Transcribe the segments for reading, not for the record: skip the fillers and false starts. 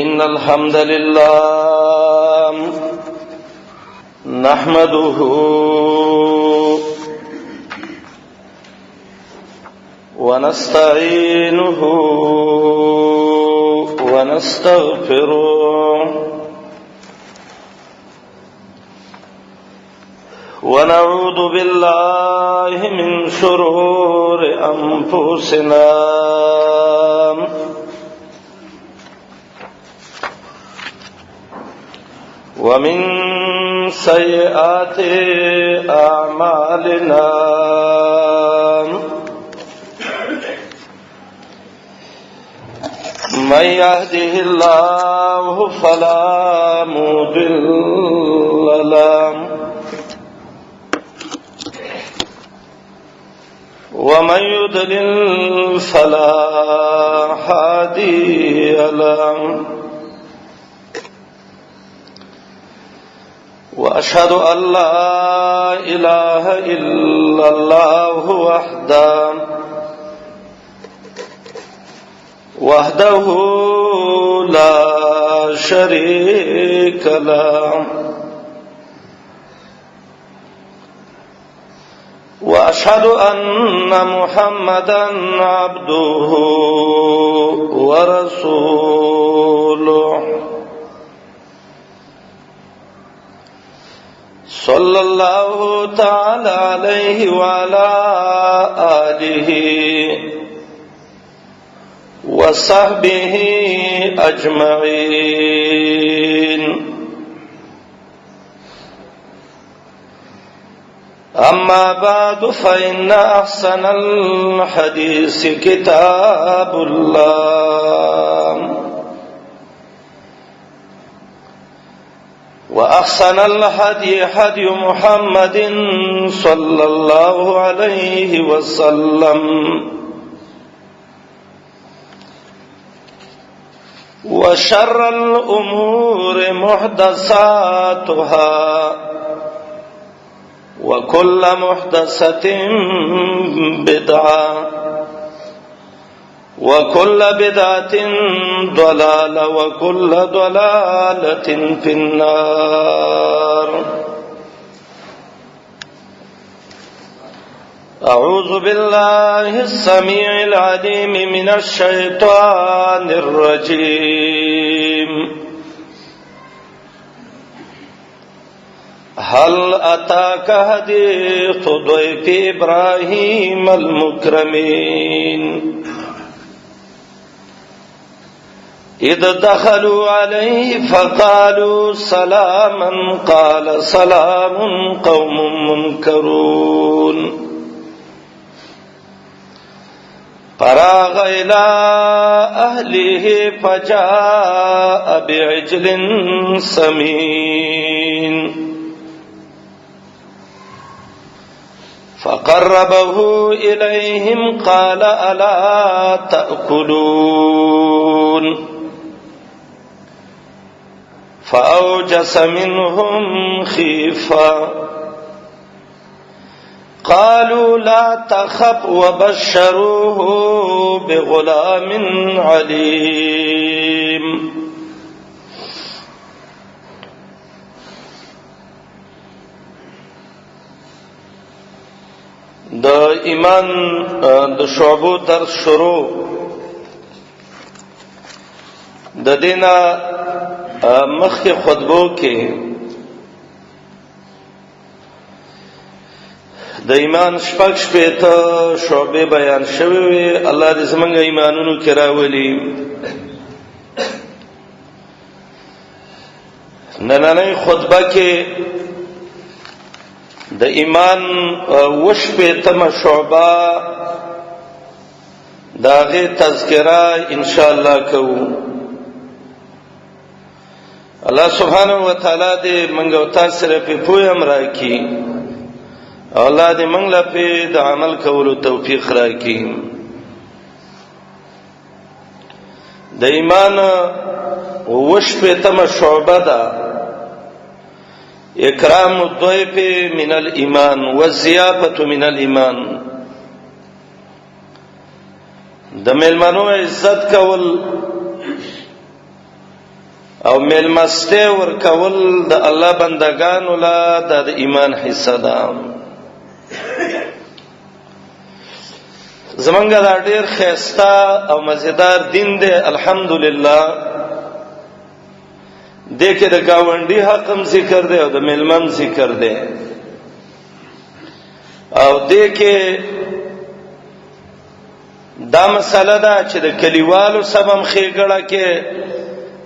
إن الحمد لله نحمده ونستعينه ونستغفره ونعوذ بالله من شرور أنفسنا ومن سيئات أعمالنا من يهده الله فلا مضل له ومن يضلل فلا هادي له وأشهد أن لا إله إلا الله وحده لا شريك له وأشهد أن محمدا عبده ورسوله صلى الله تعالى عليه وعلى آله وصحبه أجمعين أما بعد فإن أحسن الحديث كتاب الله وأحسن الهدي هدي محمد صلى الله عليه وسلم وشر الأمور محدثاتها وكل محدثة بدعة وكل بدعة ضلالة وكل ضلالة في النار. أعوذ بالله السميع العليم من الشيطان الرجيم. هل أتاك حديث ضيف إبراهيم المكرمين إذ دخلوا عليه فقالوا سلاما قال سلام قوم منكرون فراغ إلى أهله فجاء بعجل سمين فقربه إليهم قال ألا تأكلون فأوجس منهم خيفة قالوا لا تخف وبشروه بغلام عليم. د ایمان د شعبو درس شروع د دینا مخی خطبو کې د ایمان شپږ شپېته شعبې بیان شوی وي. الله دې زموږ ایمانونو کې راولي. نننۍ خطبه کې د ایمان وشپېتمه شعبه د هغې تذکره انشاءالله کوو. الله سبحانه وتعالی دې موږ او تاسو سره پې پوهه هم راکړي او الله دې موږ له پې د عمل کولو توفیق راکړي. د ایمان وشپېتمه شعبه ده اکرام الضيف من الایمان والضیافة من الایمان. د میلمنو عزت کول او میلمسته ورکول د الله بندگانو لا د ایمان حصہ ده. زمونږ دا ډیر خیسته او مزیدار دین دی الحمدلله. دغه د گاونډي حقم ذکر دی او د میلمن ذکر دی او دغه دا مسله ده چې د کلیوالو سبم خېګړه کې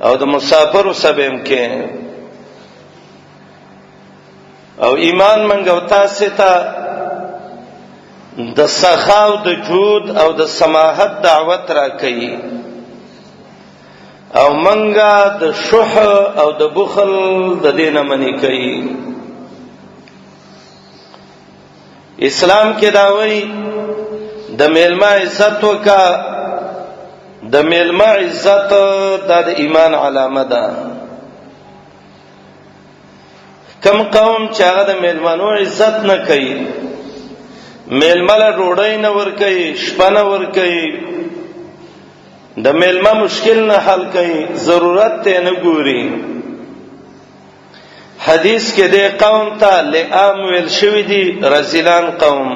او د مسافرو سبم کې او ایمان منګو تاسو ته د سخا او د جود او د سماحت دعوت را کوي او منګه د شح او د بخل د دینه منی کوي. اسلام کې دا وایي د میلمه عزت وکا، د میلمه عزت د ایمان علامه ده. کم قوم چې هغه د میلمنو عزت نه کوي، میلمه له ډوډۍ نه ور کوي، شپه نه ور کوي، د میلمه مشکل نه حل کوي، ضرورت ته نه ګوري. حدیث کې د قوم ته لئام ویل شوی دی، رزلان قوم.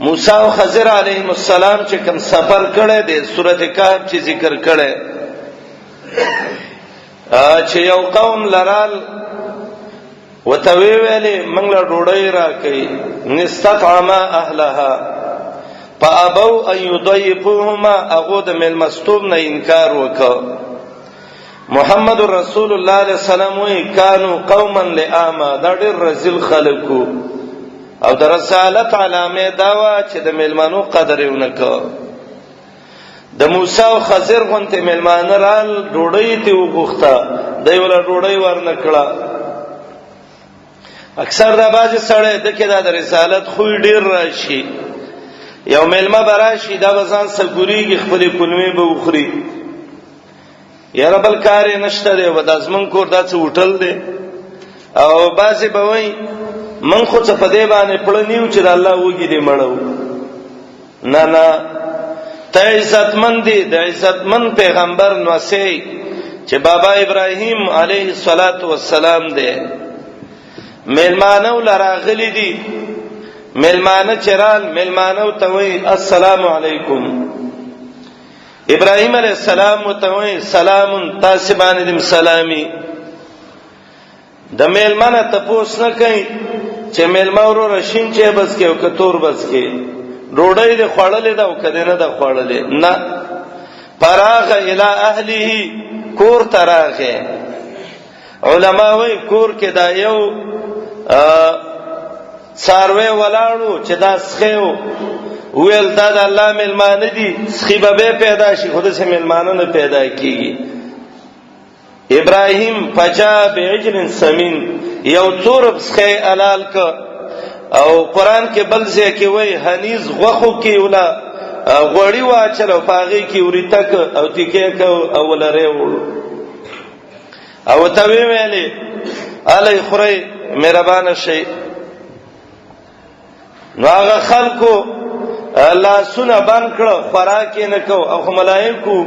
موسی او خضر علیهم السلام چې کوم سفر کړی دی سورته کهف چې ذکر کړی چې یو قوم لرال وتوی ویلې موږ له ډوډۍ راکې نستطعم اهلها فابوا ان يضيفوهما، هغه د میلمستوب نه انکار وکړ. محمد رسول الله علیه السلام وی کانوا قوما لئاما، دا ډېر رزل خلکو او د رسالت علامه دا و چې د میلمانو قدر یې ونکړ. د موسی او خضر غونته میلمان رال ډوډۍ ته وغوښته، دوی ولا ډوډۍ ورنکړه. اکثر دا باز سره د کده د رسالت خو ډیر راشي، یو میلمه براشي دا بزان سګوريږي خپل کلمې به وخوري، یا ربل کار نشته دی و د ازمن کور دا څه وټل دی او بازي به وای من خو څه په دې باندې پړنیو چې الله وګي دې مړو. نه نه، ته عزتمن دی، د عزتمن پیغمبر نو سي چې بابا ابراهيم عليه الصلاه والسلام دی. میلمانو لراغلی دي، میلمانه چرال میلمانو ته وای السلام علیکم. ابراهيم عليه السلام ته وای سلام، تاسو باندې دم سلامي. د میلمانه تاسو نه کوي چې میلمه ورو رشین چې بس کې او کتور بس کې ډوډۍ دې خوړلې دا او کده نه دا خوړلې نه. فراغ الی اهله، کور تراغه. علما وای کور کې دا یو ساروی ولاړو چې دا سخیو ویل دا د الله میلمانه دي، سخی به پیدا شي، خود سه میلمانه نه پیدا کیږي. ابراهیم فجا بعجل سمین، یو څورب سخی حلال ک او قران کې بل ځای کې وای حنیز غوخو کې ولا غوړی واچلو پاغي کې ورتک او تکې ک او لره وړو او ته ویلې علی خوري مهربان شي. نو هغه خلکو الله سونه بان کړه خوراک نه کو او ملائکو.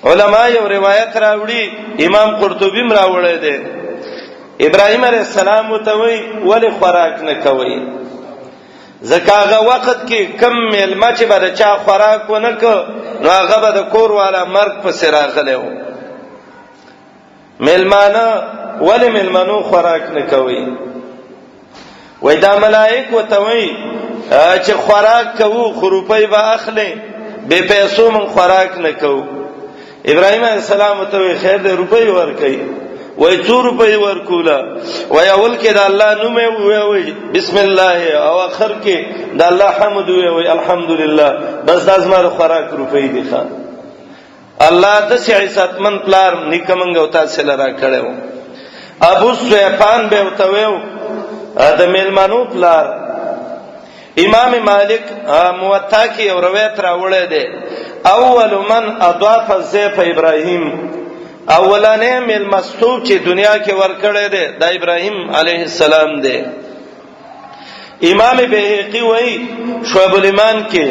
علما یو روایت راوړي، امام قرطبی راوړی دی، ابراهیم علیه السلام ته وی ولی خوراک نه کوي؟ ځکه هغه وخت کې کم میلمه چې به چا خوراک ونه کو نو هغه به د کور والا مرګ په سر راغلی و. میلمانه ولی میلمنو خوراک نه کوي؟ وای دا ملائک وته وای چې خوراک کوو خو روپۍ به اخلي، به پیسو من خوراک نه کوو. ابراهیم علیه السلام ته خیر دې روپۍ ورکړي، وای 2 روپۍ ورکولا، وای اول کې د الله نوم وای بسم الله او اخر کې د الله حمد وای الحمدلله، بس د ازمر خوراک روپۍ دي ښا. الله د عزت من پلار نیکمنګ او تاسو لرا کړو. ابو سفیان به وتویو د میلمانو پلار. امام مالک موطا کې او روایت راوړی دی، اول من اضاف الضيف ابراهيم، اولانه میلمستوب چې دنیا کې ورکړی دی د ابراهيم عليه السلام دی. امام بهقي وایي شعب الایمان کې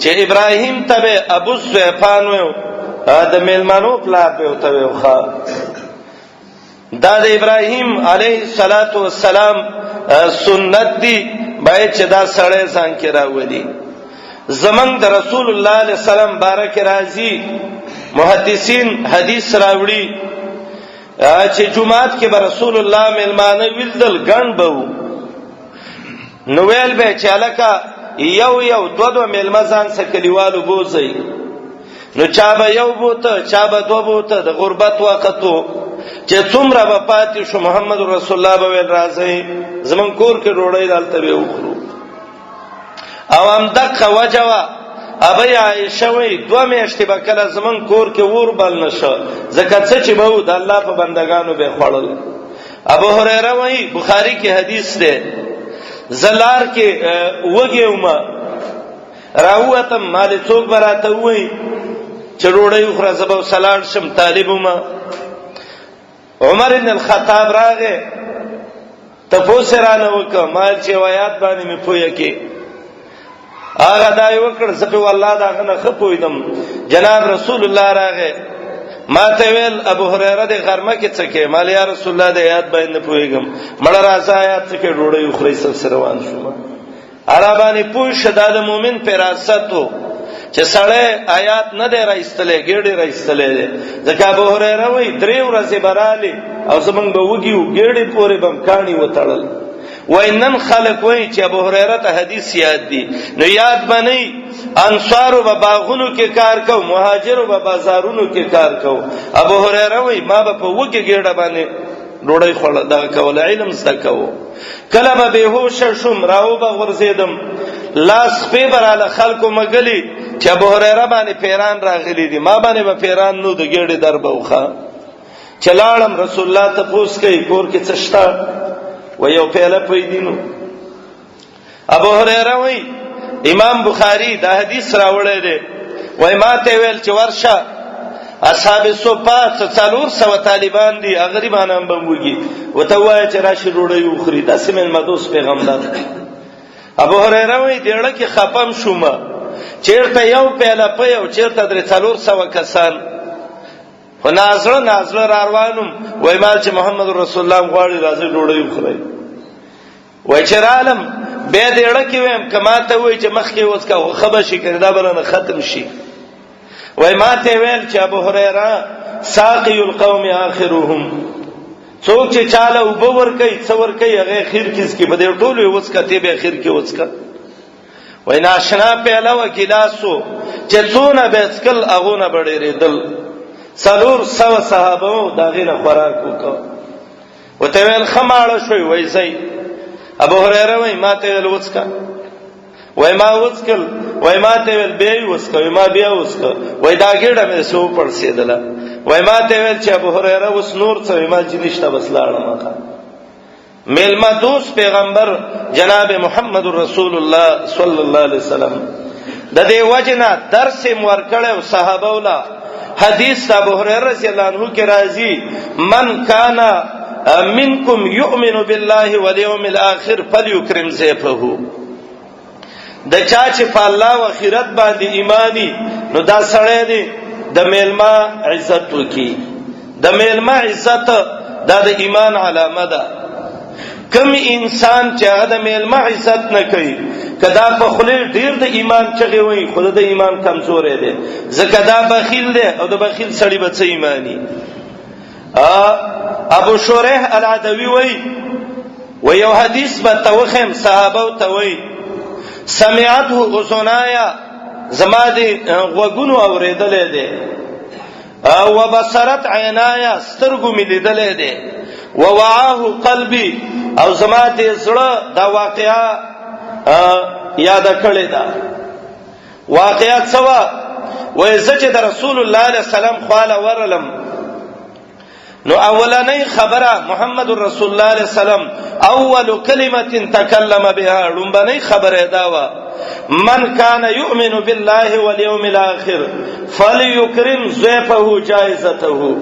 چې ابراهيم ته ابو سفیان وایو د میلمانو پلار به وته وخا. دا د ابراهیم علیه السلام سنت دی باید چې دا سړی ځان کې راولي. زمنګ د رسول الله علیه السلام بارک راضی محدثین حدیث راوړي چې جمعات کې به رسول الله میلمانه ویل ګڼ به نو ویل به چې الکا یو دو میلمه ځان سره کلیوالو بوزي، نو چا به یو بوته چا به دو بوته. د غربت وختو چې څومره به پاتې شو محمد رسول الله به ویل راځي زمون کور کې ډوډۍ دالته به وخورو. او هم دغه وجوا ابي عائشه وی 2 میاشتې به کله زمون کور کې ور بل نشه زکات چې به د الله په بندگانو به خړل. ابو هريره وی بخاری کې حدیث ده زلار کې وګیوما راوتم مال څوک براته وی چې ډوډۍ خو زبو سلام شم طالبوما. عمر بن الخطاب راغه تاسو رانه وکړه مال چې وایات باندې مې پوهه کې هغه دا یو کړ زه په والله دا غنه خپویدم. جناب رسول الله راغه ما ته ویل ابو هريره د غرمه کې څه کې مال یا رسول الله د آیات باندې پوهیږم مړ راځه آیات څه کې ډوډۍ خوري سره روان شوم. عربانی پوه شدا د مؤمن پراستو چې سړی آیات نه دی راځتلې ګډي راځتلې ځکه ابو هريره وای 3 ورځې براله او زمونږ به وګیو ګډي پورې بم کانی وتړل. وینن خلق وای چې ابو هريره ته حدیث یاد دي نو یاد بنئ انصارو په باغونو کې کار کو مهاجرو په بازارونو کې کار کو. ابو هريره وای ما په وګي ګډه باندې ډوډۍ خړل دا کول علم زده کو. کله به بهوش شوم راو به ورزیدم لاس په براله خلکو مګلی چې ابو هريره باندې پیران راغلي دي ما باندې به پیران نو د ګډه دربوخه. چلاړم رسول الله ته پوښ کوي کور کې څه شتا و یو پیاله پېدینو. ابو هريره وای امام بخاری دا حدیث راوړی دی وای ما ته ویل چې ورشه اصحاب صفه 400 طالبان دي غریبانان بموږي وته وای چې راشي ډوډۍ وخوري د سیمن مدوس پیغمبر. ابو هريره وای دیړه کې خپم شوم چیرته یو پیاله په یو چیرته 400 کسان خو نازله روانم وای مال چې محمد رسول الله غواړي راځي ډوډۍ وخوري. وای چې رالم به دیړه کې ویم کما ته وای چې مخ کې وڅکا خبر شي کړه دا برنه ختم شي. وای ما ته ویل چې ابو هريره ساقي القوم اخرهم څوک چې چاله وبور کوي څور کوي هغه اخر کې بده ټولو وڅکا ته به اخر کې وڅکا. وای ناشنا په علاوه ګلاسو چې څونه به څکل اغونه بډېریدل 400 صحابه دا غینه خوراک وکړه. وته ویل خماړه شوی وای زئی ابو هريره وای ما ته ویل وڅکا وای ما وڅکل وای ما ته ویل به وڅکا وای ما بیا وڅکا وای دا ګډه مې سو پړسیدله وای ما ته ویل چې ابو هريره وس نور څه ما جنشته بس لاړم. میلمه دوست پیغمبر جناب محمد رسول الله صلی الله علیه وسلم د دې وجنه درس ورکړو صحابه ولا حدیث ابو هريره رضی الله عنه کې راځي من کان منکم یؤمن بالله والیوم الاخر فلیکرم ضیفه. د چا چې په الله او آخرت باندې ایمانی نو دا سړی دی د میلمه عزت وکي. د میلمه عزت دا د ایمان علامه ده. کم انسان چې هغه د میلمه عزت نه کوي کدا په خله ډیر د ایمان چغي وي خود د ایمان کمزورې ده ځکه دا بخیل ده او د بخیل سړی به څه ایمانی. ابو شریح العدوی وی و یو حدیث به توخم صحابه ته وی سمعته اذنایا زما دي غوګونو اوریدلې ده او بصرت عینایا سترګو مې لیدلې ده و وعاه قلبي او زما دې زړه دا واقعا یاد کړی دا واقعا څوا وې چې د رسول الله صلی الله علیه وسلم خاله ورلم نو اولنې خبره محمد رسول الله صلی الله علیه وسلم اول کلمه تکلم بها لومبنې خبره دا و من کان یؤمن بالله والیوم الاخر فلیکرم ضیفه جائزته.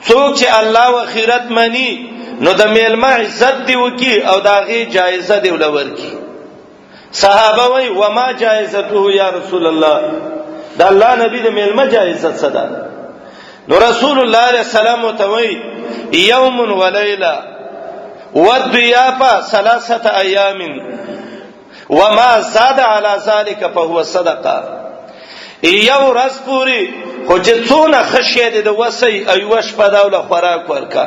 څوک چې الله او آخرت مانی نو د میلمه عزت دی وکي او داغه جایزه دی ولور کی. صحابه وای و ما جایزته یا رسول الله د الله نبی د میلمه جایزه څه ده؟ نو رسول الله علیه السلام وتوي یوم ولیله والضیافه 3 ایام وما زاد على ذلك فهو صدقه. یو ورځ پوری خو چې څونه خشیه دي د وسی ایوش په داوله خوراک ورکا،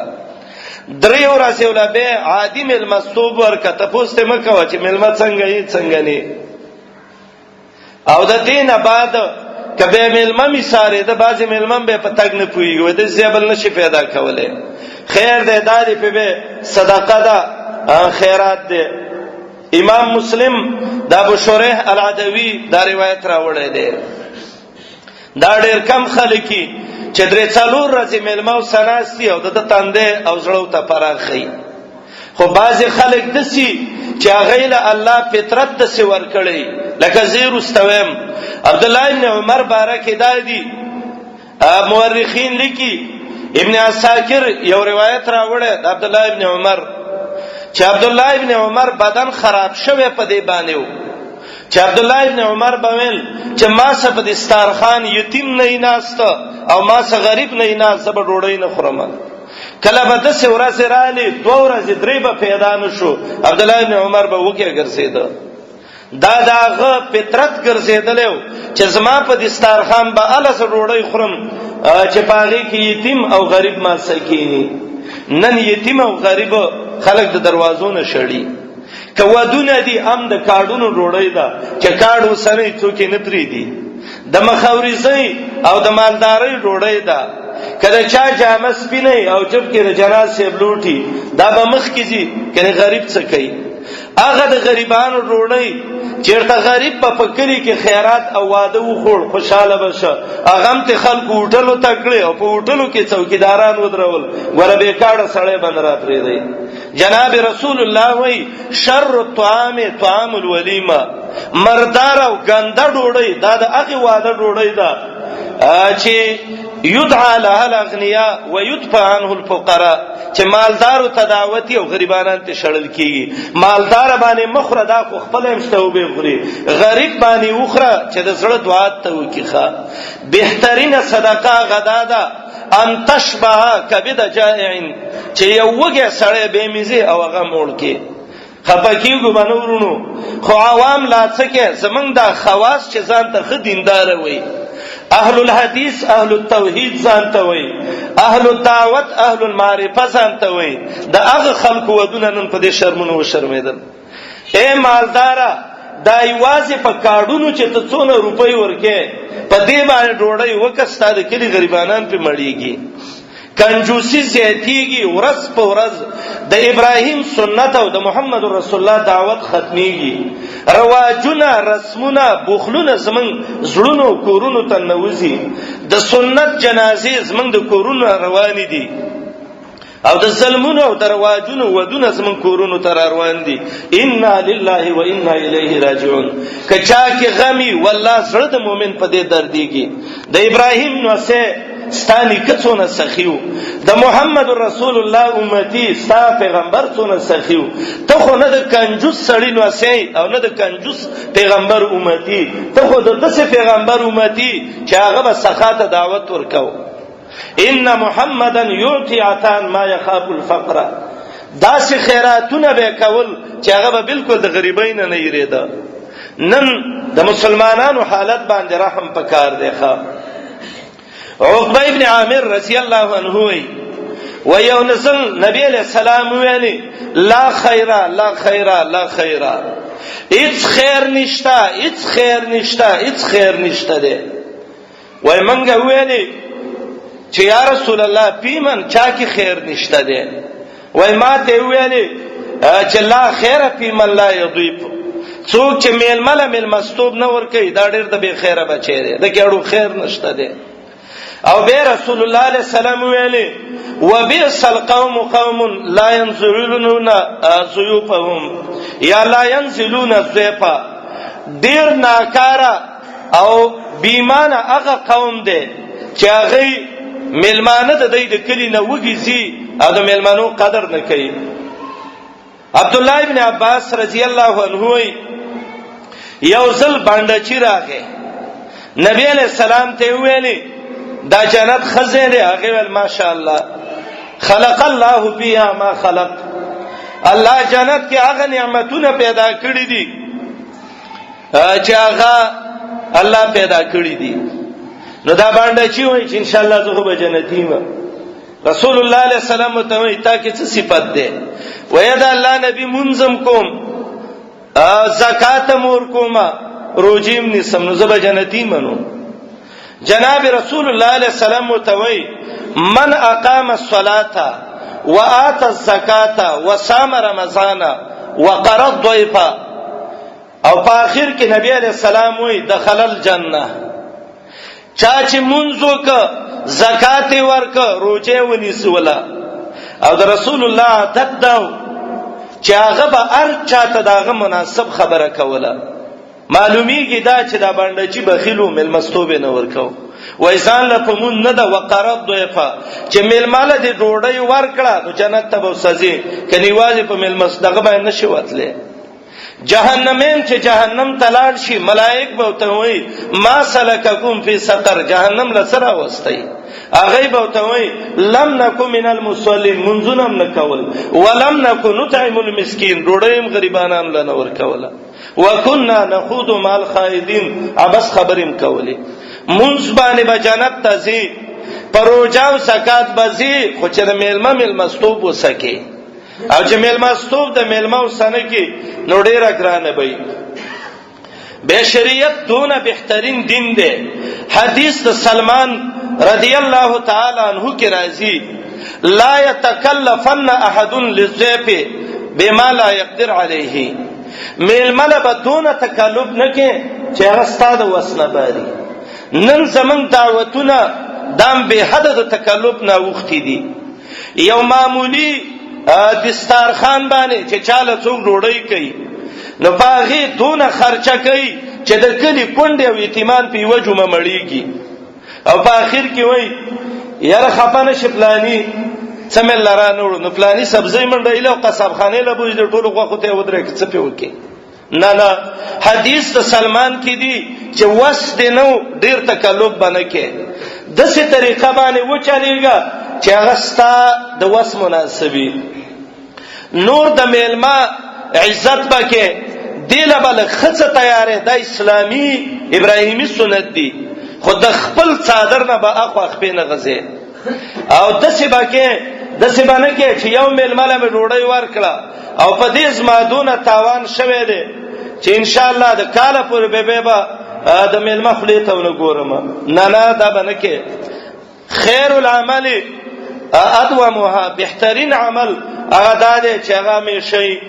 3 ورځې ولا به عادی ملمستوب ورکا، تاسو ته مکو چې ملما څنګه یې څنګه نه. او د دینه بعد کبه ملما می ساره د بازي ملما به پتاګ نه پويږي، د زیبل نشي پیدا کوله. خیر دې دادی په به صدقه ده، خیرات ده. امام مسلم د ابو شریح العدوی دا روایت راوړی دی. دا ډېر کم خلکی چې 3-4 ورځې ملمو سناسي او د تندې او زړو ته پراخي. خو بعضی خلک دسي چې هغه له الله فطرت دسي ور کړی، لکه زیر استویم عبد الله ابن عمر بارکه دادی مورخین لیکي. ابن عساکر یو روایت راوړی د عبد الله ابن عمر چې عبد الله ابن عمر بدن خراب شوه په دی باندې و، چې عبد الله ابن عمر بویل چې ما څه په دسترخوان یتیم نه ناست او ما څه غریب نه ناست، زب ډوډۍ نه خورم. کله به د ورځې رالی 2 ورځې 3 به پیدا نشو، عبد الله ابن عمر به وکي ګرځید. دا داغه فطرت ګرځیدلو چې زما په دسترخوان به الس ډوډۍ خورم چې پاغي کې یتیم او غریب ما سکینی. نن یتیم او غریب خلک د دروازو نه شړی. کودونه دي هم د کاډونو ډوډۍ ده چې کاډو سره څوک نه پری دي، د مخاورزي او د مالداري ډوډۍ ده. کله چا جامه سپینه او جب کې د جنازه بلوټي دا به مخ کیږي کنه غریب څه کوي. هغه د غریبانو ډوډۍ چیرته غریب په فکرې کې خیرات او واده وخور خوشاله بشه، هغه ته خلکو هوټلو تکړه او په هوټلو کې څوکیداران ودرول، ګوره به کاړه سړی باندې راپری دی. جناب رسول الله وای شر الطعام طعام الولیمه، مردار او ګنده ډوډۍ دا د هغه واده ډوډۍ ده چې یدعى لها الاغنیاء ويدفع عنه الفقراء، چې مالدار ته دعوت او غریبانان ته شړل کیږي. مالدار باندې مخره دا خو خپل مشته به غري، غریب باندې وخره چې د زړه دعا ته وکیخه. بهترینه صدقه غدا ده ان تشبع کبد جائع، چې یو وګه سړی به میزه او هغه مول کې خپکیږي بنورونو. خو عوام لا څکه زمنګ دا خواص چې ځان ته خ دیندار وي، اهل الحديث اهل التوحید ځانته وي، اهل الدعوت اهل المعرفه ځانته وي. دا هغه خلق ودونه نن په دې شرمونو و شرمېدل. اے مالدارا دا یوازې په کاډونو چې ته څونه روپۍ ورکې په دې باندې ډوډۍ وکستا د کلی غریبانان په مړیږي. کنجوسی زیاتیږي، ورځ په ورځ د ابراهیم سنت او د محمد رسول الله دعوت ختميږي. رواجونه رسمونه بوخلونه زمون زړونو کورونو ته نوځي. د سنت جنازې زمون د کورونو روان دي او د ظلمونو او د رواجونو ودونه زمون کورونو ته روان دي. ان لله و انا الیه راجعون. کچا کې غمی والله زړه د مؤمن په دې درديږي. د ابراهیم نو سه ستانی کڅونه سخیو، د محمد رسول الله امتی ستا پیغمبر څونه سخیو. ته خو نه د کنجوس سړی نو سي او نه د کنجوس پیغمبر امتی، ته خو د دسه پیغمبر امتی چې هغه به سخاته دعوت ورکاو. ان محمدن یعطي عطان ما يخاف الفقر، داسې خیراتونه به کول چې هغه به بالکل د غریبین نه یریده. نن د مسلمانانو حالت باندې رحم پکار دی. ښا عقبه ابن عامر رضی الله عنه و یو نسل نبی علیہ السلام ویلی لا خیره لا خیره لا خیره، هیڅ خیر نشته هیڅ خیر نشته هیڅ خیر نشته دی. وای منګه ویلی چې یا رسول الله پیمن چا کی خیر نشته دی. وای ما ته ویلی چې لا خیر پیمن لا یضیف، څوک چې میلمله مستوب نه ور کوي دا ډیر د به خیره بچی دی، د کېړو خیر نشته دی. او به رسول الله علیه السلام ویلي وبئس القوم قوم لا ينزلون ضيوفهم یا لا ينزلون ضيفا، ډیر ناکاره او بیمانه هغه قوم دی چې هغه ملمانه د دې د کلی نه وګیزي او د ملمانو قدر نه کوي. عبد الله ابن عباس رضی الله عنه یو ځل باندې چې راغی نبی علیہ السلام ته ویلي دا جنت خزه دی. هغه ول ماشاءالله خلق الله فيها ما خلق. الله جنت کې هغه نعمتونه پیدا کړی دي چې هغه الله پیدا کړی دي. نو دا باندې چې وای چې ان شاء الله زه به جنتی یم. رسول الله علیه السلام ته وای تا کې څه صفت ده؟ وای دا الله نبی منظم کوم، زکات مور کوم، روزیم نسم، نو زه به جنتی منو. جناب رسول الله علیه السلام ته وای من اقام الصلاه وآتى الزکاه وصام رمضان وقر الضيف. او په اخر کې نبی علیہ السلام وای دخل الجنه. چا چې منځو ک زکات ورک روزه ونیسولا. او د رسول الله عادت دا چې هغه به هر چاته داغه مناسب خبره کوله. معلومیږي دا چې دا باندې چې بخیلو ملمستوب نه ورکاو. وای ځان له پمون نه دا وقرات دویفه چې ملماله دې ډوډۍ ورکړه نو جنت ته به وسځي. کني واځي په ملمست دغه باندې نشي وتله. جهنمین چې جهنم تلاړ شي ملائک به ته وای ما سلککم فی سقر. جهنم لسره وستای. هغه به ته وای لم نکو من المصلین، منځونم نکول، ولم نکو نطعم المسکین، ډوډۍ غریبانان لنه ورکوله، وکنا نخوض مع الخائضین، ابس خبریم کولی. منځ باندې به جنت ته ځي، پروجاو زکات بزي، خو چې د میلمه ملمستوب وسکه. او چې ملمستوب د میلمه وسنه کې نو ډیره ګرانه وي. به شریعت دونه بهترین دین دی. حدیث د سلمان رضی الله تعالی عنہ کې راځي لا يتکلفن احد للضيف بما لا يقدر عليه. میلمه به دونه تکلف نه کې چې هغه ستاسو وسنه باري. نن زمون دعوتونه دام به حد د تکلف نه وختي دي. یو معمولی دسترخوان باندې چې چاله څوک ډوډۍ کوي نو باغې دونه خرچه کوي چې د کلی کونډې او یتیمان په یو جمعه مړیږي. او په اخر کې وای یاره خپانه شپلانی سمل لرانو نو پلانی سبزی منډې له قصاب خانه له بوج د ټولو غوخه ته ودرې څه په وکي. نه حدیث د سلمان کې دی چې وس دې نو ډیر تکلف باندې کې د څه طریقه باندې و چاليږي چې هغه ستا د وس مناسبي. نور د میلما عزت بکې دله بل خڅه تیارې د اسلامي ابراهیمی سنت دی. خود خپل صادر نه به اخو خپینه غزه او د څه بکې د څه باندې کې چې یو میلما له ډوډۍ ورکړه او په دې زمادونه تاوان شوه دی چې ان شاء الله د کاله پر به د میلما خلی ته ونګورم. نه دا باندې کې خیر العمل ادومها، بهترین عمل هغه ده چې هغه می شي.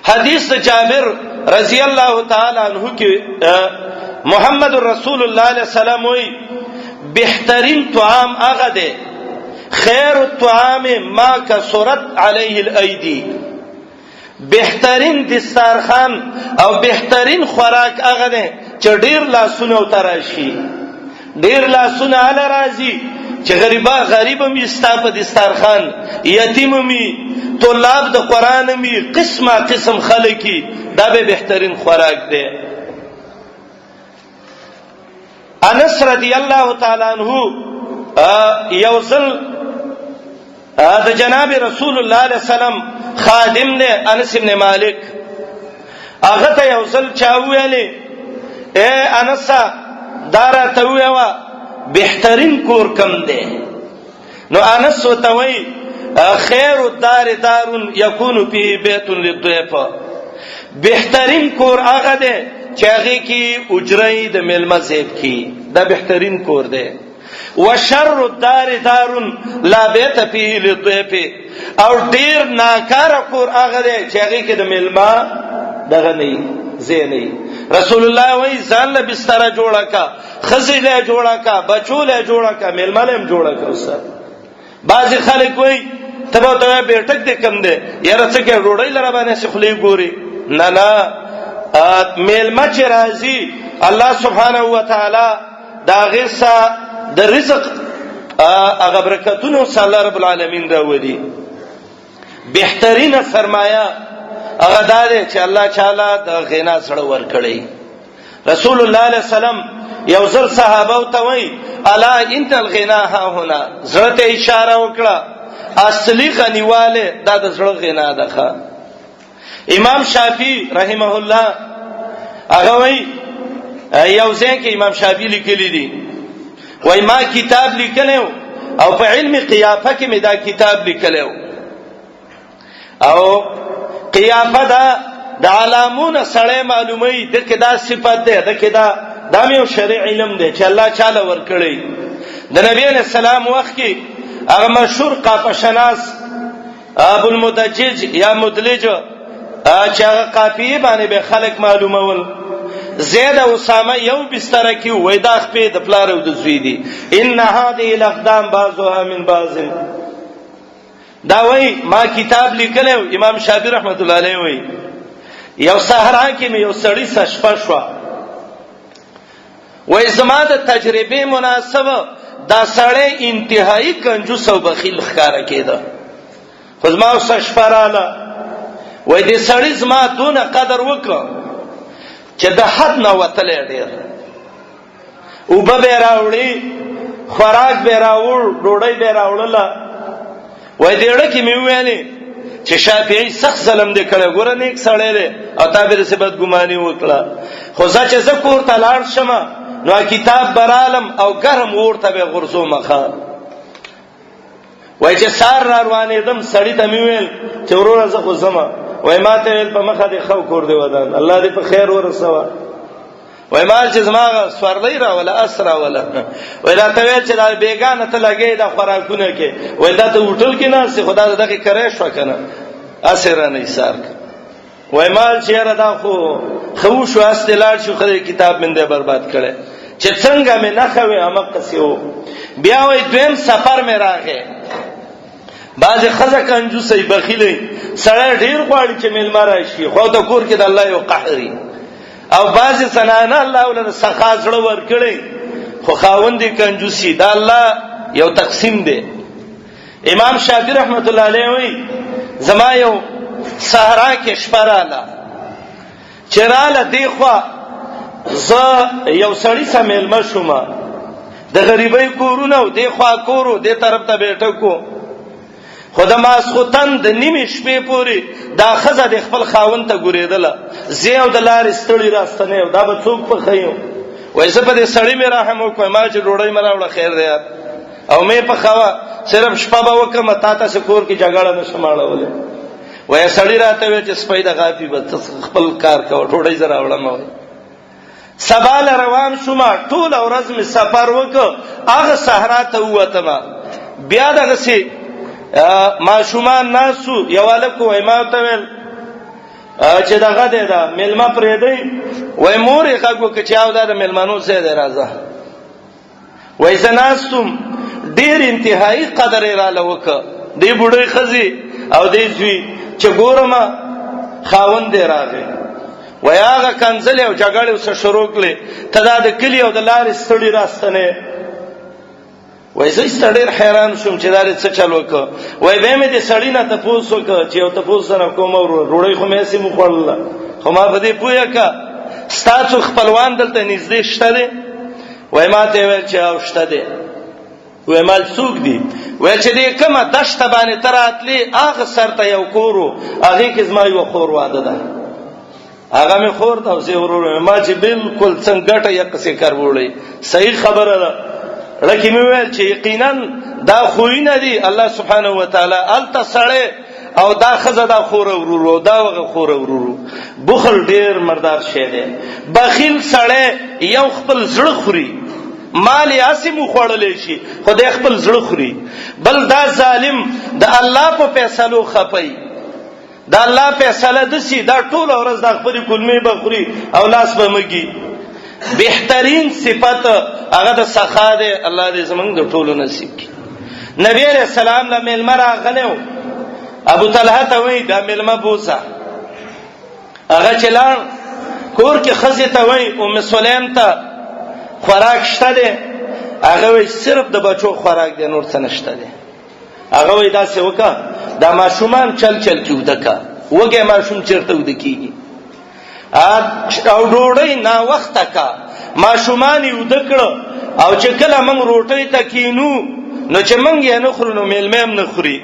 حدیث جابر رضی الله تعالی عنہ کې محمد رسول الله علیه السلام وی بهترین طعام هغه ده خیر الطعام ما کثرت علیه الایدی. بهترین دسترخوان او بهترین خوراک هغه ده چې ډیر لاسونه او تراشي. ډیر لاسونه ال راضی چې غریب می استاپ دسترخوان، یتیم می، طلاب د قران می، قسمه قسم خلکی، دا به بهترین خوراک ده. انس رضی الله تعالی عنہ یوزل د جناب رسول الله علیه السلام خادم نے انس ابن مالک هغه ته یوزل چا ویلې اے انس دارا ته ویوا بهترین کور کم ده. نو انس وتوي خیر الدار دار یکون فيه بیت للضيف. بهترین کور هغه ده چې هغه کې اجرای د ملما زیب کی، دا بهترین کور ده. وشر الدار دار لا بیت فيه للضيف. او ډیر ناکاره کور هغه ده چې هغه کې د ملما دغه نه زینې. رسول الله وای ځان له بستر جوړه کا، خزله جوړه کا، بچو له جوړه کا، ململم جوړه کا. اوسه بعضی خلک وای تبه ته بیٹک دې کم ده یاره څه کې روړی لره باندې شخلې ګوري. نه ملما چې راځي الله سبحانه و تعالی دا غیصه د رزق هغه برکتونو صلی الله رب العالمین راوړي. بهترینه سرمایه هغه دا دی چې الله تعالی د غنا سره ورکړي. رسول الله علیه السلام یو ځل صحابه ته وای الا ان الغنا ها هنا، زړه ته اشاره وکړه اصلي غنیواله دا د زړه غنا ده. امام شافعی رحمه الله هغه وای یو ځکه امام شافعی لیکلی دی، وای ما کتاب لیکلو او په علم قیافه کې مې دا کتاب لیکلو، او قیافه دا علامونه سره معلومه ده کې دا صفات ده، ده کې دا یو شرعي علم دی چې الله تعالی ورکړي. د نبی علیہ السلام وخت کې هغه مشهور قافه شناس ابو المدجج یا مدلج چې هغه قافیه باندې به خلک معلومول. زید او اسامه یو بستر کې وای دا خپې د پلار او د زوی دي، ان هذه الاقدام بعضها من بعض. دا وای ما کتاب لیکلو، امام شافعی رحمت الله علیه وای یو صحرا کې مې یو سړی سشپه شو، وای زما د تجربه مناسبه دا سړی انتهایی کنجوس او بخیل ښکارا کېده، خو زما سشپراله وای دې سړی زما دونه قدر وکړ چې د حد نه وتلې ډېر، او به راوړي خوراک به راوړ ډوډۍ به راوړله. وای دېړه کې مې ویلې چې شافعي سخت ظلم دې کړی، ګوره نیک سړی دی او تا به رسې بدګماني وکړه، خو زه چې زه کور ته لاړ شم نو کتاب برالم او ګرم ورته به غرزو مخه. وای چې سار را روانېدم سړی ته مې ویل چې وروره زه خو زما، وای ما ته ویل په مخه دې خو کور دی ودان، الله دې په خیر ورسوه. وای ما چې زما سوارلې را ولا اسرا ولا، وای راته ویل چې دا بیگانه ته لګې دا خوراکونه کې، وای دا ته هوټل کې نه سي خدای دغه کرے شو کنه اسره نه ایثار. وای مال چې را دا خو شو استلار شو خدای کتاب منده برباد کړي چې څنګه مې نه خوي امک سيو. بیا وای دویم سفر مې راغې، بعض خزه کنجوسي بخیلې سړی ډیر غواړي چې ملما راشي، خو د کور کې د الله یو قهري، او بعض سنانه الله ولر سخا زړه ور کړی خو خاوندې کنجوسي دا الله یو تقسیم دی. امام شافعی رحمت الله علیه وی زما یو صحرا کې شپراله چراله دی خو زه یو سړی سره ملما شوم، د غریبۍ کورونه او دی خو کورو دی طرف ته بیٹکو، خدای ماسختن د نیمه شپې پوري دا خزه د خپل خاوند ته ګورېدله، زیو د لارې ستړي راستنه او دا به څوک په خیو. وای زه په دې سړی مې رحم وکم، ما چې ډوډۍ مراوړه خیر دی او مې په خوا صرف شپه به وکم تا ته کور کې جګړه نشم اړولې. وای سړی راته وی چې سپیده غافي به خپل کار کوه ډوډۍ زرا وړم. وای سبال روان شوم، ټول ورځ مې سفر وکړ، هغه صحرا ته ووتم. بیا دغه سي ما شومان ناسو یواله کوه ما ته ویل چې دغه دی دا ملما پرې دی، وای مور یې کاګو کې چاو دا ملمانو سه دی راځه. وای زناستم ډیر انتهایی قدر را لوک دی بډای خزي او دی زوی چې ګورما خاوند دی راغی. وای هغه کنځل او جګړه وسه شروع کړي ته دا د کلی او د لارې ستړي راستنه. وای زه ستړي حیران شوم چې دا څه چلو کو. وای به مې دې سړی نه تاسو کو چې او تاسو نه کوم وروړی خو مې سي مخړل، خو ما په دې پوهه کا ستاسو خپلوان دلته نږدې شته دي. وای ما ته ویل چې او شته دي. وای مال څوک دي؟ وای چې دې کومه دشت باندې تراتلی هغه سرته یو کورو، هغه کې زما یو خور واده ده، هغه مې خور ته وسه ورور ما چې بالکل څنګه ګټه یې قصې کړولې. صحیح خبره ده، لکه مې ویل چې یقینا دا خوینه دي الله سبحانه و تعالی التصړې او دا خزه دا خور ورورو دا وغه خور ورورو. بخل ډیر مردار شی دی، بخیل سړی یو خپل زړه خوري، مال یې اسمو خوړلې شي خدای خپل زړه خوري، بل دا ظالم د الله په فیصلو خپي، دا الله فیصله دسي دا ټول ورځ د خپل کلمې بخوري او لاس به مګي. بهترین صفت هغه د سخا ده، الله دې زمونږ د ټولو نصیب کړي. نبی عليه السلام له ملمرا غلو ابو طلحه ته وای دا ملما بوزا، هغه چلان کور کې خزه ته وای ام سلیم ته خوراک شته ده، هغه وای صرف د بچو خوراک دی نور څه نشته ده. هغه وای دا څه وکا دا ماشومان چل کېودکا وګه ماشوم چیرته ود کیږي او ډوړې نا وخت کا ماشومان یو دکړه او چې کله موږ روټۍ ته کینو نو چې موږ یې نه خورو نو میلمه هم نه خوري،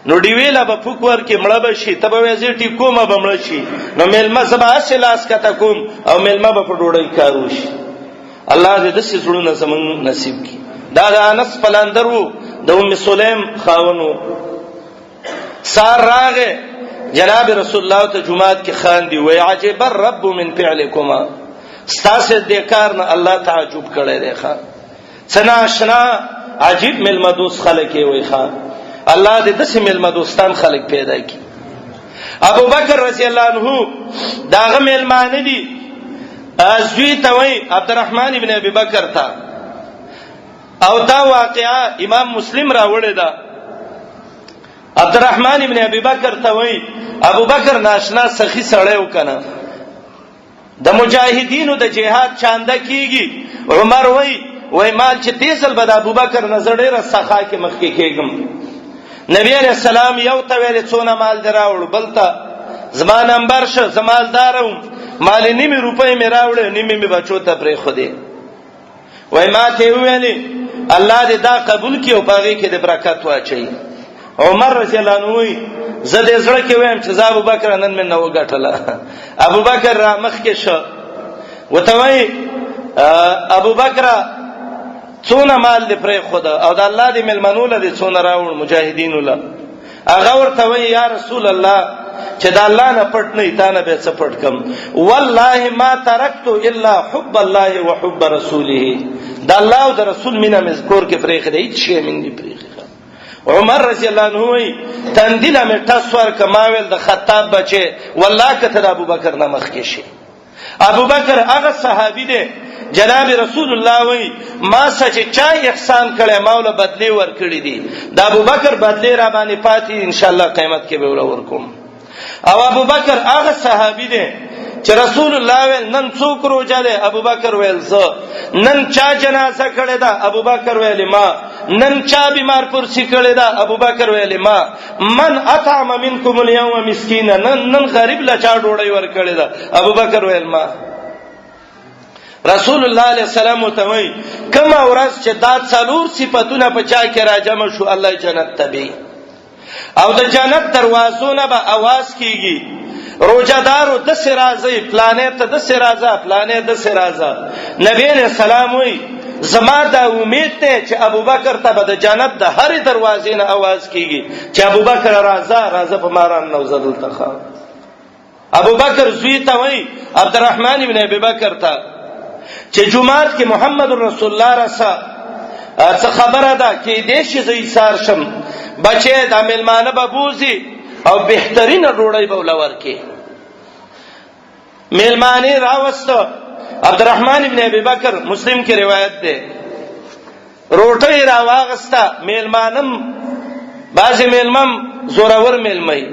نو ډیویلا به پوک ورکې مړه به شي، ته به وایې زه ټیکومه به مړه شي، نو میلمه زه به هسې لاس کته کوم او میلمه به په ډوډۍ کار وشي. الله دې داسې زړونه زموږ نصیب کړي. دا د انس پلندر و، د ام سلیم خاوند و. سار راغې جناب رسول الله ته جمعات کې خاندي، وای عجب الرب من فعلکما، ستاسو دې کار نه الله تعجب کړی دی. ښا څنګه آشنا عجیب ملما دوست خلک وي. ښا الله دې داسې ملما دوستان خلک پیدا کړي. ابو بکر رضی الله عنه داغه ملمانه دي، زوی ته وای عبدالرحمن ابن ابي بکر ته، او دا واقعا امام مسلم راوړی دا. عبدالرحمن ابن ابي بکر ته وای ابو بکر ناشنا سخی سړی وکنه، د مجاهدینو د جهاد چانده کیږي. عمر وای مال چې تیسل بد ابو بکر نظر ډیره سخا کې مخکې کېږم. نبی علیہ السلام یو ته ویل څونه مال دراوړ، بلته زما نمبر شه زمالدارم، مال نیمه روپۍ می راوړ نیمه می بچو ته پرې خو دې. وای ما ته ویلې الله دې دا قبول کړي او پاغي کې دې برکت واچي. عمر رضی الله عنه وای زه دې زړه کې وایم چې ابو بکر نن مې نو غټله. ابو بکر را مخ کې شو وته وای ابو بکر څونه مال دې پرې خدا او د الله دې ملمنو له دې څونه راوړ مجاهدینو له. هغه ورته وای یا رسول الله چې د الله نه پټ نه تا نه به څه پټ کم، والله ما ترکت الا حب الله وحب رسوله، د الله او د رسول مینه مذکور کې پرې خدای هیڅ شی مين نه پرې. عمر رضی الله عنه وای تندله می تصور کماول د خطاب بچي، والله کته د ابو بکر نه مخ کې شي. ابو بکر هغه صحابي دی جناب رسول الله وای ما سچ چا احسان کړي مولا بدلی ور کړی دي، د ابو بکر بدلی را باندې پاتې ان شاء الله قیامت کې به ور کوم. او ابو بکر هغه صحابي دی چې رسول الله ویل نن څوک روزه ده، ابو بکر ویل زه. نن چا جنازه کړی ده، ابو بکر ویل ما. نن چا بیمار پرسی کړی ده، ابو بکر ویل ما. من اطعم منکم اليوم مسکینا، نن غریب لا چا ډوډۍ ور کړی ده، ابو بکر ویل ما. رسول الله علیه السلام ته وای کما ورځ چې دا څلور صفاتونه په چا کې راجمع شو الله جنت تبي، او د جنت دروازونه به आवाज کیږي روزدارو د سرازي پلانټ د سرازه پلانټ د سرازه. نبی علیہ السلام وای زما دا امید ته چې ابو بکر ته به د جنت د هر دروازې نه आवाज کیږي چې ابو بکر راځه په ماران نوزل تخا. ابو بکر زوی ته وای عبدالرحمن ابن ابي بکر ته چې جمعات کې محمد رسول الله رسا څه خبره ده کې دې شي زې سار شم بچي د ملمانه ببوزي او بهترینه ډوډۍ به ولور کې. ملمانه راوسته عبدالرحمن ابن ابي بکر مسلم کې روایت ده، روټۍ راواغسته ملمانم بعضی ملمم زورور ملمي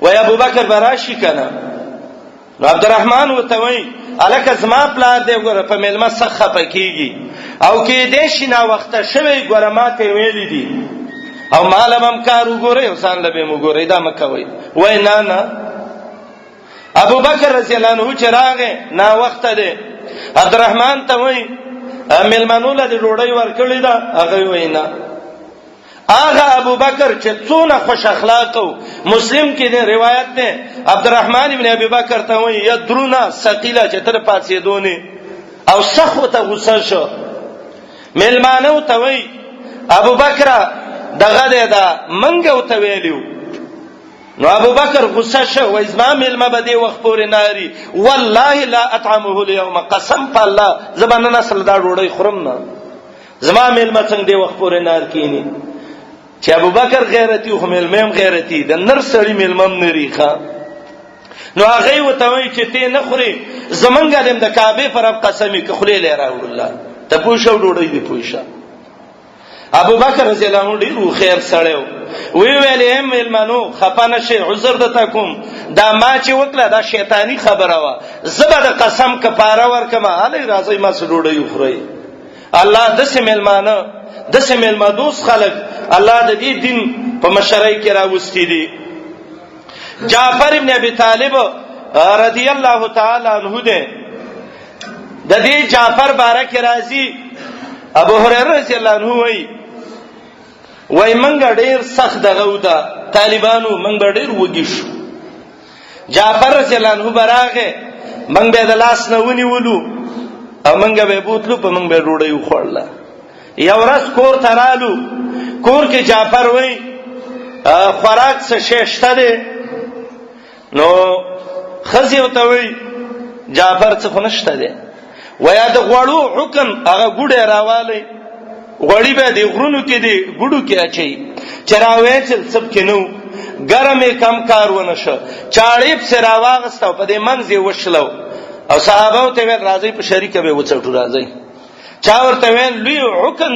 وای ابو بکر براشي کنه. نو عبدالرحمن وتوي الکه زما پلان دی ګوره په ملما سخه پکېږي او کې دې شینا وخته شوی ګوره ماته ویلې دي او مالم کار وګوره او ځان لبه وګوره دا مکوي. وای نه ابو بکر رضی الله عنه چې راغې نا وخت دی عبدالرحمن ته وای ملمنو له ډوډۍ ورکړې ده، هغه وای نه. هغه ابو بکر چې څونه خوش اخلاق او مسلم کې دی روایت ده عبدالرحمن ابن ابي بکر ته وای یدرونا ثقيله چې تر پاتې دونی او سخو ته غوسه شو. ملمانو ته وای ابو بکر دغه ده منګو ته ویلو. نو ابو بکر غصه شو و ازما ملما بدی وخت پورې ناری والله لا اطعمه اليوم، قسم په الله زبانه نسل دا ډوډۍ خورم نه، زما ملما څنګه دی وخت پورې نار کینی. چې ابو بکر غیرتی او ملمم غیرتی د نر سړی ملمم نریخه. نو هغه وته وای چې ته نه خوري زمونږ د کعبه پر قسمی که خلی لرا الله ته پوښو ډوډۍ دی پوښا. ابو بکر رضی الله عنه ډیرو خیر سړیو وی ویلې ملمنو خپانه شي عذر دته کوم دا ما چې وکړه دا شیطانی خبره وا، زبر قسم کفاره ورکما علی راځي ما سړوډي خوري. الله د سیملمانه د سیملمدوس خلق الله د دې دین په مشرۍ کې راوستي دي. جعفر ابن ابي طالب رضی الله تعالی عنہ ده د دې جعفر بارک راضی ابو هريره رضی الله عنه وای منګ ډیر سخت دغه ودا طالبانو منګ ډیر وږي شو. جعفر رضی الله عنه براغه منګ به د لاس نه ونیولو او منګ به بوتلو په منګ به ډوډۍ وخوړله. یو ورځ کور ترالو، کور کې جعفر وای خوراک څه شېشته ده، نو خزي وته وای جعفر څه خنشته ده، ویا د غوړو حکم هغه ګوډه راواله، غوړی به د غرونو کې دی ګډو کې اچي چراوي چې سب کې نو ګرمه کم کار ونه شو، چاړيب سره واغستو په دې منځي وشلو او صحابه ته ویل راځي په شریکه به وڅټو راځي. چا ورته ویل لوی حکم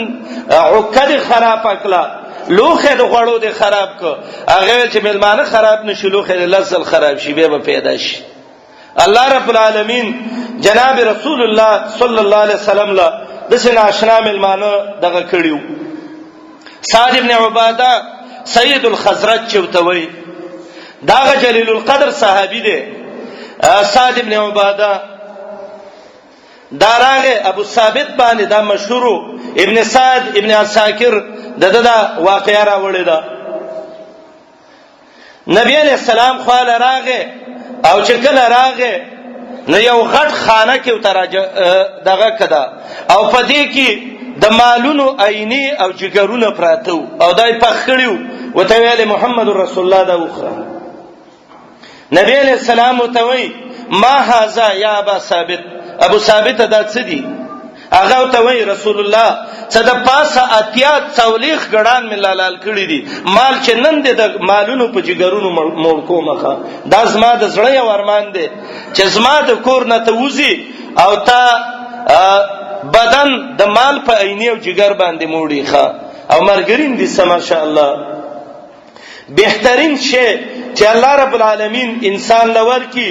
عقد خراب کړه، لوخه د غوړو د خراب کو، هغه چې ملمانه خراب نشي لوخه لزل خراب شي به پیدا شي. الله رب العالمین جناب رسول الله صلی الله علیه وسلم لا د سن آشنا ملمانه دغه کړیو. سعد ابن عباده سید الخزرج چوتوي داغه جلیل القدر صحابي دی. سعد ابن عباده داراغه ابو ثابت باندې دا مشهور ابن سعد ابن عساکر دغه واقعیا راوړی دا. نبی علیہ السلام خو راغه او چې کله راغه نو یو غټ خانه کې وتراجه دغه کدا او پدې کې د مالونو عیني او جګرونه پراته او دای پخړیو وته ویل محمد رسول الله دا وخره. نبی علیہ السلام وتوي ما هاذا یا ابا ثابت، ابو ثابت دا څه دي؟ هغه وتوي رسول الله څه د پاسه اتیا څوليخ ګډان ملالال کړی دي، مال چې نن د مالونو په جګرونو مول کومه دا زما د زړه یو ارمان دی چې زما د کور نه ته وځي او تا بدن د مال په عیني او جګر باندې موړي ښا او مرګرین دي سما شاء الله. بهترین شی چې الله رب العالمین انسان لور کی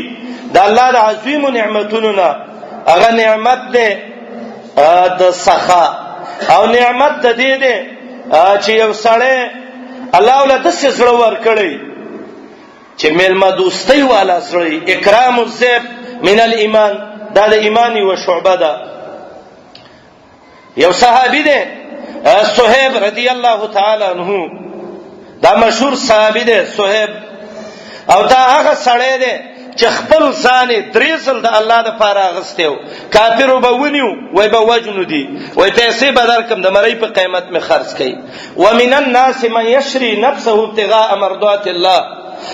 د الله د عظیم نعمتونو نه هغه نعمت ده د سخا او نعمت د دې ده چې یو سړی الله ولته سره ور کړی چې ملما دوستي والا سره اکرام الذب من الايمان دا د ایمان یو شعبه ده. یو صحابي ده صہیب رضی الله تعالی عنہ دا مشهور صحابي ده صہیب او دا هغه سړی ده چې خپل ځان درېسل د الله د پاره غستیو کافرو به ونیو وای به وجنو دي وای پیسې به درکم د مړی په قیمت می خرج کړي. ومن الناس من يشري نفسه ابتغاء مرضات الله.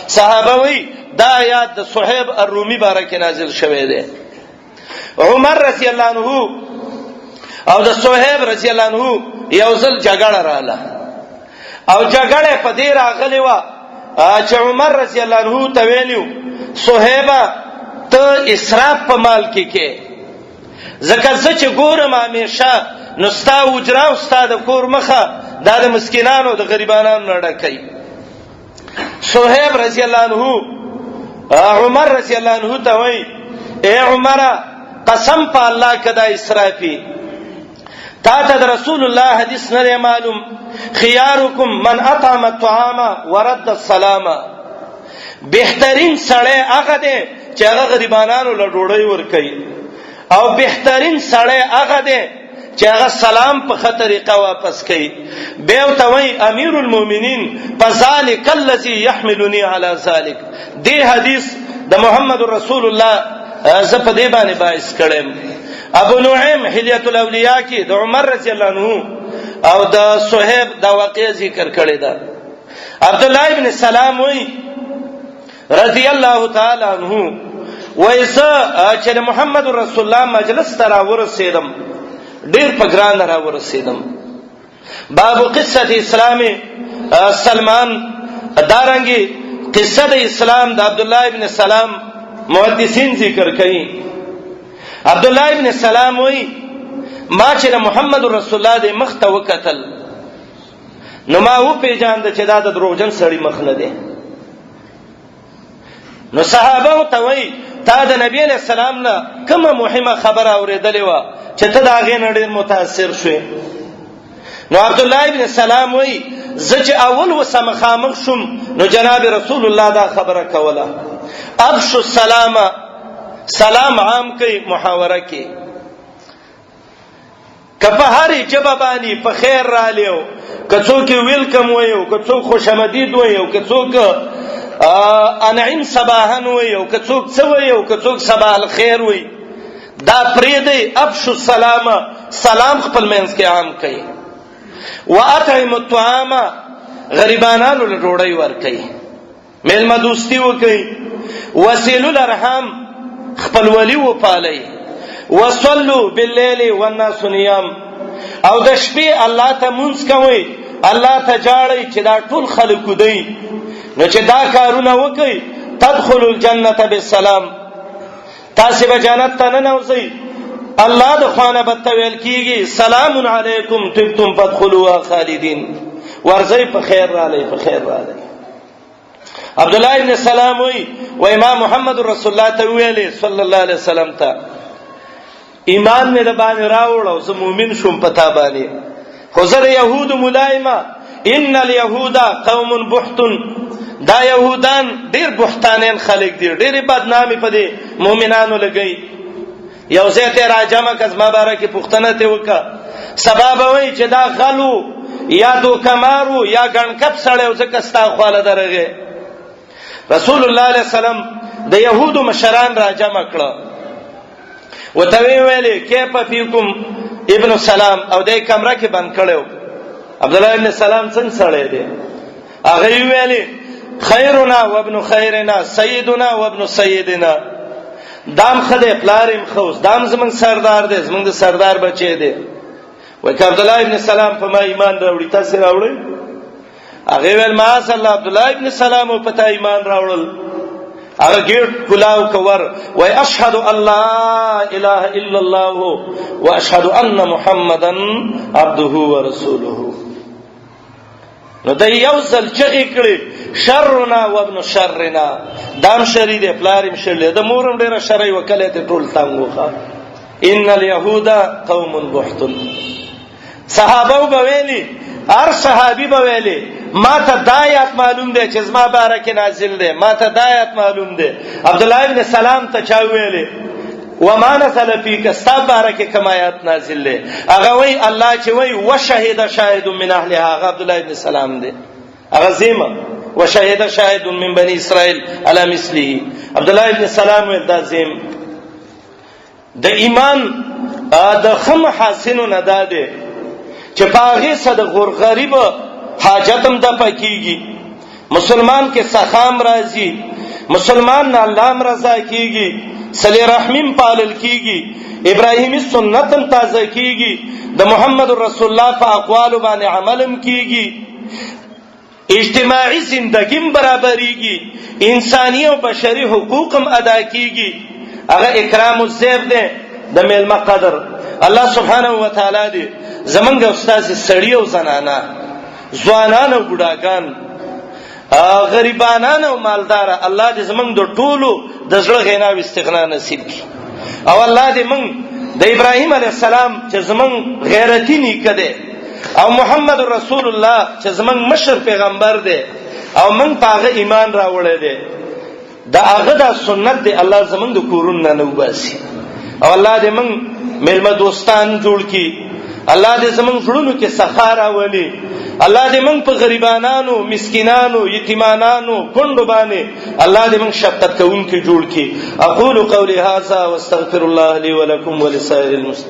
صحابه وی دا آیات د صہیب الرومي بارک نازل شوه ده. عمر رضی الله عنه او د صہیب رضی الله عنه یو ځل جګړه رااله او جګړه په دې راغلی و چې عمر رضی الله عنه ته ویلو صہیبه ته اسراف په مال کې ځکه چې ګورم همیشه نستا وجرا او ستا د کور مخه د مسکینانو د غریبانو نه ډکې. صہیب رضی الله عنه عمر رضی الله عنه ته وای اے عمر قسم په الله کدا اسرافی تا ته رسول الله حدیث نه معلوم خيارکم من اطعم الطعام ورد السلام. بهترین سړی هغه دی چې هغه غریبانو له ډوډۍ ورکړي او بهترین سړی هغه دی چې هغه سلام په طریقه واپس کوي. به او توي امیر المؤمنین فذلک الذی يحملنی علی ذلک. دې حدیث د محمد رسول الله ز په دې باندې باعث کړم. ابو نعیم حلیۃ الاولیاء کې د عمر رضی الله عنه او د صہیب دا واقعه ذکر کړی دا. عبد الله ابن سلام وای رضی الله تعالی عنہ وایسا چې محمد رسول الله مجلس ته راورسېدم ډیر پګران راورسېدم. باب قصه اسلام سلمان دارنګي قصه د اسلام د عبد الله ابن سلام محدثین ذکر کوي. عبد الله ابن سلام وای ما چې محمد رسول الله د مخ ته وکتل نو ما و پیژاند چې دا د دروغجن سړی مخ نه دی. نو صحابه ته وای تا د نبی علیہ السلام نه کومه مهمه خبره اوریدلې و چې ته دا غې نه ډېر متاثر شوې؟ نو عبد الله ابن سلام وای زه اول وسم خامخ شم نو جناب رسول الله دا خبره کوله ابشو السلام، سلام عام کوي محاوره کوي کپه هرې جبه باندې په خیر رالیو، که څوک ویلکم وایو، که څوک خوشامدید وایو، که څوک انعم صباحن وایو، که څوک څه وایو، که څوک صباح الخیر وایي، دا پرېږدئ. افشوا السلام، سلام خپل منځ کې عام کړئ. واطعموا الطعام، غریبانانو له ډوډۍ ورکړئ، میلمه دوستي وکړئ. وصلوا الارحام، خپلولي وپالئ. وصلوا بالليل والناس نيام، او د شپې الله ته مونځ کوئ، الله ته جاړئ چې دا ټول خلک ودی. نو چې دا کارونه وکړئ تدخلوا الجنة بالسلام، تاسو به جنت ته ننوځئ. الله د خوانه به ویل کیږي سلام علیکم طبتم فادخلوها خالدین، ورځئ په خیر رالی، په خیر رالی. عبد الله ابن سلام وی امام محمد رسول الله ته ویلي صلی الله علیه وسلم ته، ایمان مې د باندې راوړ او زه مؤمن شوم پتا باندې، خو زه د یهود ملایمه. ان اليهود قوم بحت، دا یهودان ډیر بهتانین خلک دي، ډیر بدنامي په دې مؤمنانو لګي. یو ځای ته راجمه کز ما بارکه پښتنه ته وکا، سبب وای چې دا غلو یا دوکمارو یا ګڼکپ سړیو ځکه ستا خواله درغه. رسول الله علیه وسلم د یهودو مشران راجمه کړه، وته ویلې کیف فیکم ابن سلام، او دای کمره کې بند کړو. عبد الله ابن سلام څنګه سړی دی؟ هغه ویلې خیرنا وابن خیرنا سیدنا وابن سیدنا، دام خدای پلاریم خوس، دام زمون سردار دی، زمون د سردار بچی دی. وای ک عبد الله ابن سلام په ما ایمان راوړی، تاسو راوړی؟ هغه ویل ما صلی الله عبد الله ابن سلام په تا ایمان راوړل. هغه ګیټ کلاو کور وای اشهد ان لا اله الا الله واشهد ان محمدن عبده ورسوله. نو د یو ځل چې کړي شرنا وابن شرنا، دام شری دی پلاریم شری د مورم ډیره شری وکاله ته ټول تانګوخه. ان اليهود قوم بحت، صحابه وبویلی، هر صحابي بویلی ما ته دایات معلوم دی چې زما بارکه نازل دی، ما ته دایات معلوم دی. عبد الله ابن سلام ته چا ویلی وما نزل فيك، استا بارکه کمایات نازل دی. هغه وی الله چې وی وشهد شاهد من اهلها، هغه عبد الله ابن سلام دی. هغه زیمه وشهد شاهد من بني اسرائيل على مثله، عبد الله ابن سلام ول دا زم. د ایمان د خم حاصلو نه داده چې پاغه صد غریب حاجتم د پکېږي، مسلمان کې سخام راځي، مسلمان نه الله رضا کیږي، صلی رحمین پالل کیږي، ابراهیمی سنتم تازه کیږي، د محمد رسول الله په اقوال باندې عملم کیږي، اجتماعي زندگیم برابرېږي، انساني او بشري حقوقم ادا کیږي. هغه اکرام الضیف ده، د میلمه قدر. الله سبحانه و تعالی دې زمونږ استاد سړی او زنانه، ځوانان او بوډاګان، غریبانان او مالدار، الله دې زمونږ د ټولو د زړه غنا او استغنا نصیب کړي. او الله دې موږ د ابراهیم علیه السلام چې زمونږ غیرتی نیکه ده، او محمد رسول الله چې زمونږ مشر پیغمبر دی او موږ په هغه ایمان راوړی دی، دا هغه د سنت دی الله زمونږ د کورونو نه وباسي. او الله دې موږ میلمه دوستان جوړ کړي، الله دې زمونږ زړونو کې سخا راولي، الله دې موږ په غریبانانو، مسکینانو، یتیمانانو، کونډو باندې الله دې موږ شفقت کوونکي جوړ کړي. اقول قولي هذا واستغفر الله لي ولكم ولسائر المسلمين.